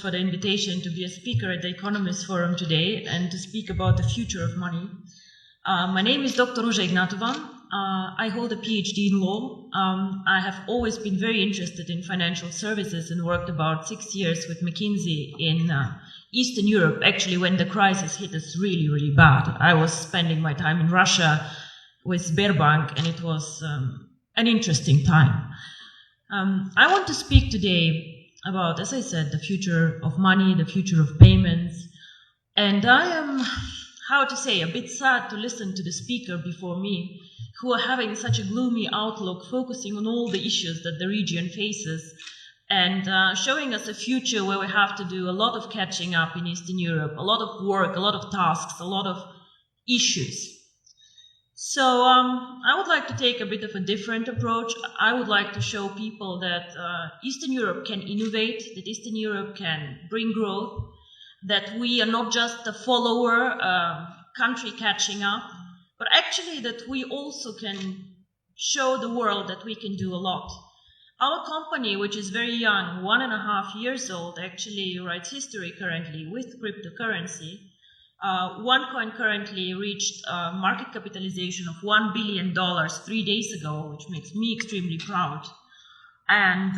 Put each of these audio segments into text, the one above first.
for the invitation to be a speaker at the Economist Forum today and to speak about the future of money. My name is Dr. RUJA IGNATOVA. I hold a PhD in law. I have always been very interested in financial services and worked about 6 years with McKinsey in Eastern Europe, actually when the crisis hit us really, really bad. I was spending my time in Russia with Sberbank, and it was an interesting time. I want to speak today about, as I said, the future of money, the future of payments, and I am, how to say, a bit sad to listen to the speaker before me, who are having such a gloomy outlook, focusing on all the issues that the region faces, and showing us a future where we have to do a lot of catching up in Eastern Europe, a lot of work, a lot of tasks, a lot of issues. So I would like to take a bit of a different approach. I would like to show people that Eastern Europe can innovate, that Eastern Europe can bring growth, that we are not just a follower country catching up, but actually that we also can show the world that we can do a lot. Our company, which is very young, 1.5 years old, actually writes history currently with cryptocurrency. Onecoin currently reached a market capitalization of $1 billion 3 days ago, which makes me extremely proud. And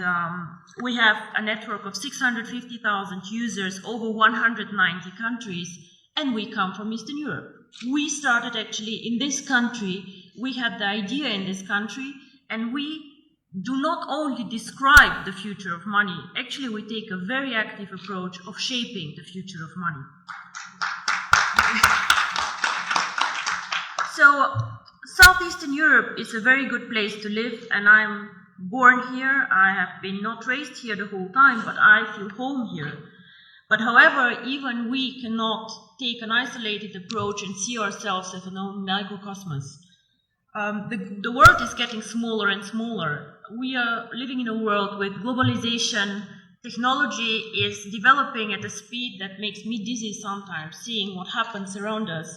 we have a network of 650,000 users, over 190 countries, and we come from Eastern Europe. We started actually in this country, we had the idea in this country, and we do not only describe the future of money, actually we take a very active approach of shaping the future of money. So, Southeastern Europe is a very good place to live, and I'm born here. I have been not raised here the whole time, but I feel home here. But however, even we cannot take an isolated approach and see ourselves as an own microcosmos. The world is getting smaller and smaller. We are living in a world with globalization. Technology is developing at a speed that makes me dizzy sometimes, seeing what happens around us.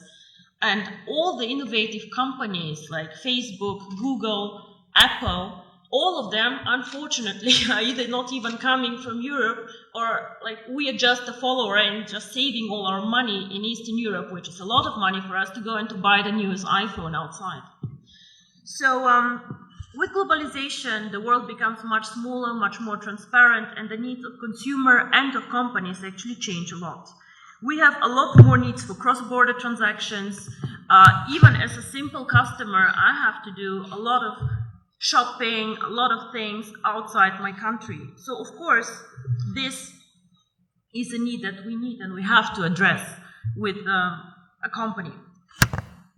And all the innovative companies like Facebook, Google, Apple, all of them, unfortunately, are either not even coming from Europe, or like we are just a follower and just saving all our money in Eastern Europe, which is a lot of money for us to go and to buy the newest iPhone outside. So with globalization, the world becomes much smaller, much more transparent, and the needs of consumer and of companies actually change a lot. We have a lot more needs for cross-border transactions. Even as a simple customer, I have to do a lot of shopping, a lot of things outside my country. So, of course, this is a need that we need and we have to address with a company.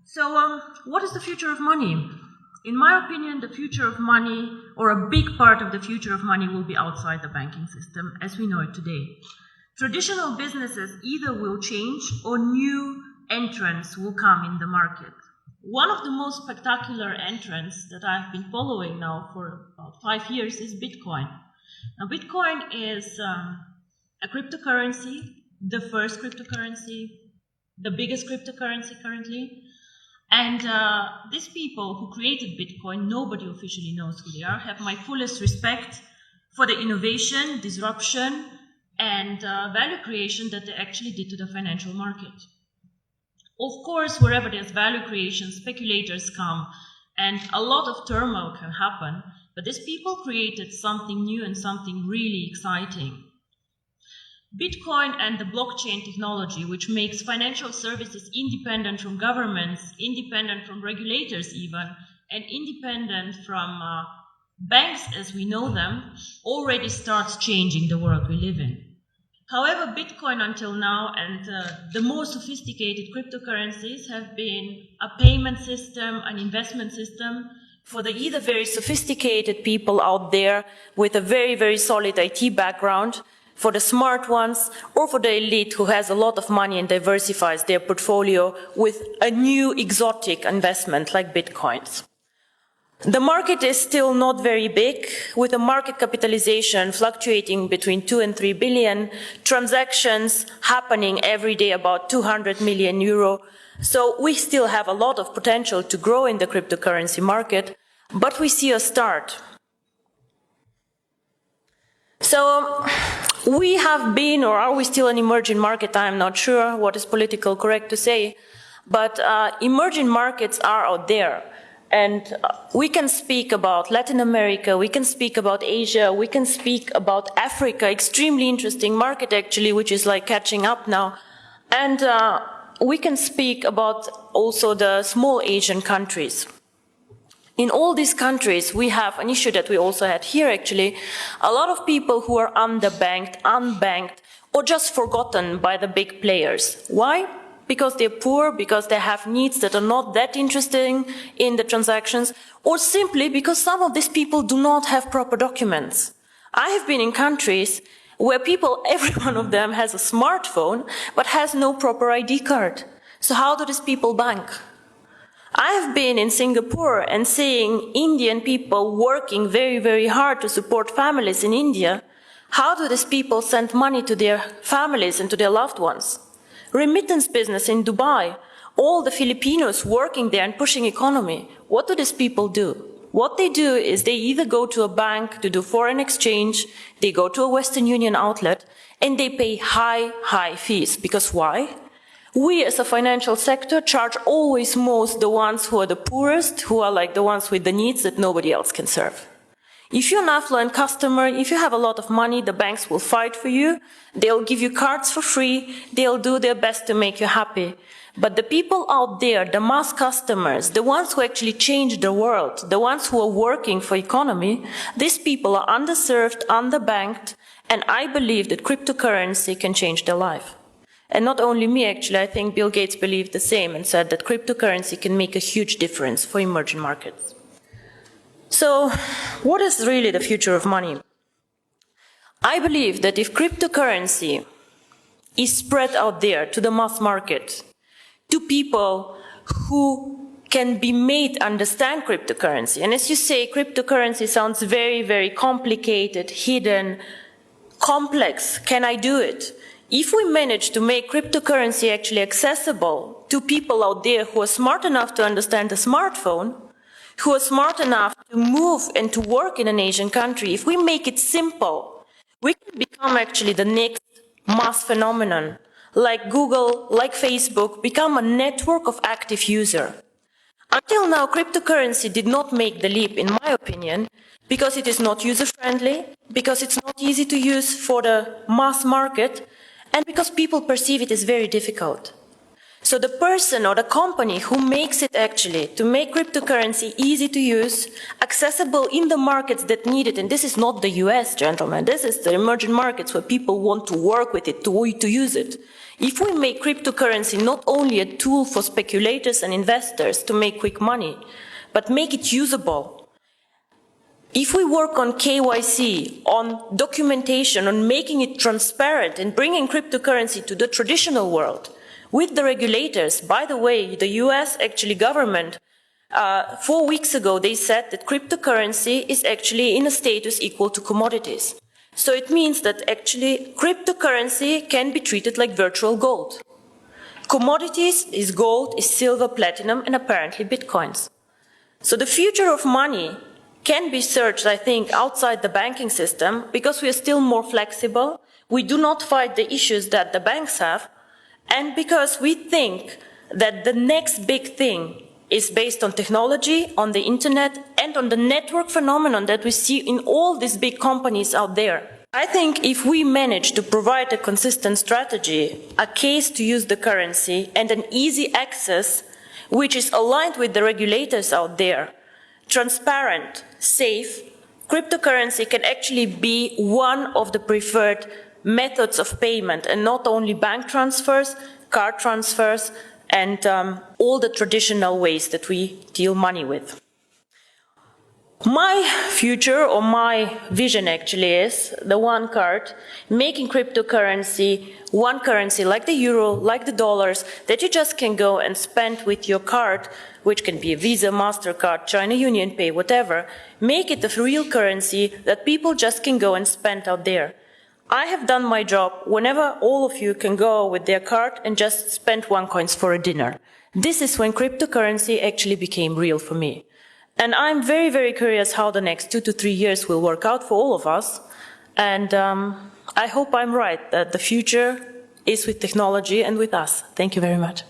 So, what is the future of money? In my opinion, the future of money, or a big part of the future of money, will be outside the banking system as we know it today. Traditional businesses either will change or new entrants will come in the market. One of the most spectacular entrants that I've been following now for about 5 years is Bitcoin. Now, Bitcoin is a cryptocurrency, the first cryptocurrency, the biggest cryptocurrency currently. And these people who created Bitcoin, nobody officially knows who they are, have my fullest respect for the innovation, disruption, and value creation that they actually did to the financial market. Of course, wherever there's value creation, speculators come, and a lot of turmoil can happen, but these people created something new and something really exciting. Bitcoin and the blockchain technology, which makes financial services independent from governments, independent from regulators even, and independent from banks as we know them, already starts changing the world we live in. However, Bitcoin until now and the more sophisticated cryptocurrencies have been a payment system, an investment system for the either very sophisticated people out there with a very, very solid IT background, for the smart ones, or for the elite who has a lot of money and diversifies their portfolio with a new exotic investment like Bitcoins. The market is still not very big, with a market capitalization fluctuating between 2 and 3 billion, transactions happening every day about 200 million euro. So we still have a lot of potential to grow in the cryptocurrency market, but we see a start. So We have been, or are we still an emerging market? I'm not sure what is politically correct to say, but emerging markets are out there. And we can speak about Latin America, we can speak about Asia, we can speak about Africa, extremely interesting market actually, which is like catching up now. And we can speak about also the small Asian countries. In all these countries, we have an issue that we also had here actually, a lot of people who are underbanked, unbanked, or just forgotten by the big players. Why? Because they're poor, because they have needs that are not that interesting in the transactions, or simply because some of these people do not have proper documents. I have been in countries where people, every one of them has a smartphone, but has no proper ID card. So how do these people bank? I have been in Singapore and seeing Indian people working very, very hard to support families in India. How do these people send money to their families and to their loved ones? Remittance business in Dubai, all the Filipinos working there and pushing economy. What do these people do? What they do is they either go to a bank to do foreign exchange, they go to a Western Union outlet, and they pay high fees. Because why? We as a financial sector charge always most the ones who are the poorest, who are like the ones with the needs that nobody else can serve. If you're an affluent customer, if you have a lot of money, the banks will fight for you. They'll give you cards for free. They'll do their best to make you happy. But the people out there, the mass customers, the ones who actually change the world, the ones who are working for economy, these people are underserved, underbanked, and I believe that cryptocurrency can change their life. And not only me, actually, I think Bill Gates believed the same and said that cryptocurrency can make a huge difference for emerging markets. So, what is really the future of money? I believe that if cryptocurrency is spread out there to the mass market, to people who can be made understand cryptocurrency, and as you say, cryptocurrency sounds very, very complicated, hidden, complex. Can I do it? If we manage to make cryptocurrency actually accessible to people out there who are smart enough to understand a smartphone, who are smart enough to move and to work in an Asian country, if we make it simple, we can become actually the next mass phenomenon, like Google, like Facebook, become a network of active users. Until now, cryptocurrency did not make the leap, in my opinion, because it is not user-friendly, because it's not easy to use for the mass market, and because people perceive it as very difficult. So the person or the company who makes it actually to make cryptocurrency easy to use, accessible in the markets that need it, and this is not the US, gentlemen, this is the emerging markets where people want to work with it, to use it. If we make cryptocurrency not only a tool for speculators and investors to make quick money, but make it usable, if we work on KYC, on documentation, on making it transparent and bringing cryptocurrency to the traditional world, with the regulators, by the way, the US actually government, 4 weeks ago, they said that cryptocurrency is actually in a status equal to commodities. So it means that actually cryptocurrency can be treated like virtual gold. Commodities is gold, is silver, platinum, and apparently bitcoins. So the future of money can be searched, I think, outside the banking system because we are still more flexible. We do not fight the issues that the banks have. And because we think that the next big thing is based on technology, on the internet, and on the network phenomenon that we see in all these big companies out there. I think if we manage to provide a consistent strategy, a case to use the currency, and an easy access, which is aligned with the regulators out there, transparent, safe, cryptocurrency can actually be one of the preferred methods of payment, and not only bank transfers, card transfers, and all the traditional ways that we deal money with. My future, or my vision actually, is the one card, making cryptocurrency one currency like the euro, like the dollars, that you just can go and spend with your card, which can be a Visa, MasterCard, China Union Pay, whatever. Make it a real currency that people just can go and spend out there. I have done my job whenever all of you can go with their card and just spend Onecoins for a dinner. This is when cryptocurrency actually became real for me. And I'm very, very curious how the next 2 to 3 years will work out for all of us. And I hope I'm right that the future is with technology and with us. Thank you very much.